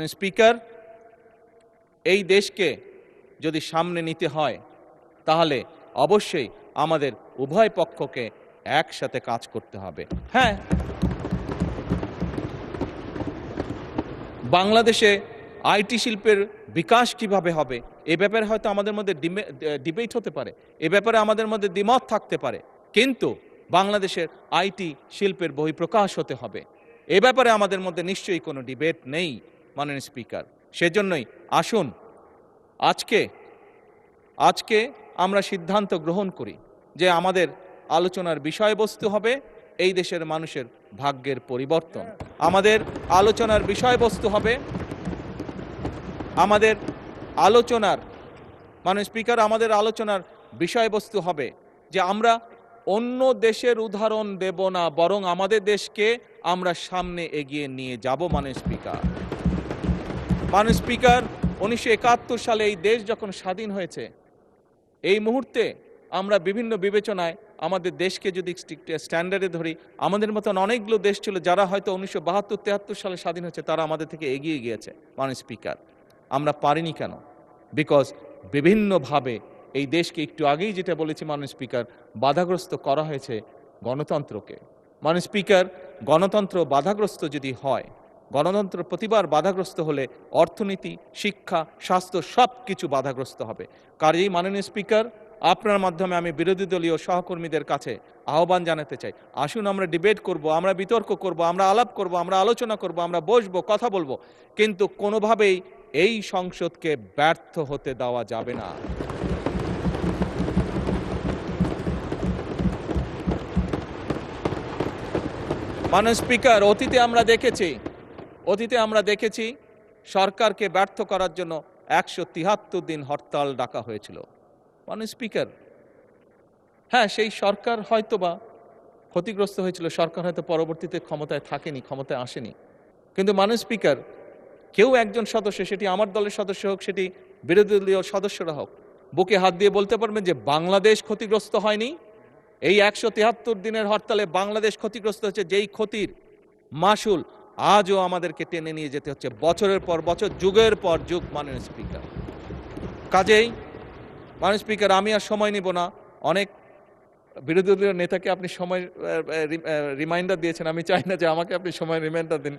Speaker, এই দেশকে যদি সামনে নিতে হয় তাহলে অবশ্যই আমাদের উভয় পক্ষকে একসাথে কাজ করতে হবে। হ্যাঁ, বাংলাদেশে আইটি শিল্পের বিকাশ কিভাবে হবে এ ব্যাপারে হয়তো আমাদের মধ্যে ডিবেট হতে পারে, এ ব্যাপারে আমাদের মধ্যে দ্বিমত থাকতে পারে, কিন্তু বাংলাদেশের আইটি শিল্পের বহিঃপ্রকাশ হতে হবে এ ব্যাপারে আমাদের মধ্যে নিশ্চয়ই কোনো ডিবেট নেই মাননীয় স্পিকার। সেজন্যই আসুন আজকে আমরা সিদ্ধান্ত গ্রহণ করি যে আমাদের আলোচনার বিষয়বস্তু হবে এই দেশের মানুষের ভাগ্যের পরিবর্তন। আমাদের আলোচনার বিষয়বস্তু হবে মাননীয় স্পিকার, আমাদের আলোচনার বিষয়বস্তু হবে যে আমরা অন্য দেশের উদাহরণ দেব না, বরং আমাদের দেশকে আমরা সামনে এগিয়ে নিয়ে যাব। মাননীয় স্পিকার, 1971 সালে এই দেশ যখন স্বাধীন হয়েছে, এই মুহূর্তে আমরা বিভিন্ন বিবেচনায় আমাদের দেশকে যদি স্ট্যান্ডার্ডে ধরি, আমাদের মতন অনেকগুলো দেশ ছিল যারা হয়তো 1972-73 সালে স্বাধীন হয়েছে, তারা আমাদের থেকে এগিয়ে গিয়েছে। মাননীয় স্পিকার, আমরা পারিনি কেন? বিকজ বিভিন্নভাবে এই দেশকে, একটু আগেই যেটা বলেছি মাননীয় স্পিকার, বাধাগ্রস্ত করা হয়েছে গণতন্ত্রকে। মাননীয় স্পিকার, গণতন্ত্র বাধাগ্রস্ত যদি হয়, গণতন্ত্র প্রতিবার বাধাগ্রস্ত হলে অর্থনীতি, শিক্ষা, স্বাস্থ্য সব কিছু বাধাগ্রস্ত হবে। কাজেই মাননীয় স্পিকার, আপনার মাধ্যমে আমি বিরোধী দলীয় সহকর্মীদের কাছে আহ্বান জানাতে চাই, আসুন আমরা ডিবেট করব, আমরা বিতর্ক করব, আমরা আলাপ করব, আমরা আলোচনা করব, আমরা বসবো, কথা বলবো, কিন্তু কোনোভাবেই এই সংসদকে ব্যর্থ হতে দেওয়া যাবে না। মাননীয় স্পিকার, অতীতে আমরা দেখেছি সরকারকে ব্যর্থ করার জন্য 173 দিন হরতাল ডাকা হয়েছিল। মাননীয় স্পিকার, হ্যাঁ, সেই সরকার হয়তোবা ক্ষতিগ্রস্ত হয়েছিল, সরকার হয়তো পরবর্তীতে ক্ষমতায় আসেনি, কিন্তু মাননীয় স্পিকার, কেউ একজন সদস্য, সেটি আমার দলের সদস্য হোক, সেটি বিরোধী দলীয় সদস্যরা হোক, বুকে হাত দিয়ে বলতে পারবেন যে বাংলাদেশ ক্ষতিগ্রস্ত হয়নি? এই 173 দিনের হরতালে বাংলাদেশ ক্ষতিগ্রস্ত হচ্ছে, যেই ক্ষতির মাসুল আজও আমাদেরকে টেনে নিয়ে যেতে হচ্ছে বছরের পর বছর, যুগের পর যুগ। মাননীয় স্পিকার, কাজেই মাননীয় স্পিকার, আমি আর সময় নিব না। অনেক বিরোধী দলীয় নেতাকে আপনি সময় রিমাইন্ডার দিয়েছেন, আমি চাই না যে আমাকে আপনি সময় রিমাইন্ডার দিন।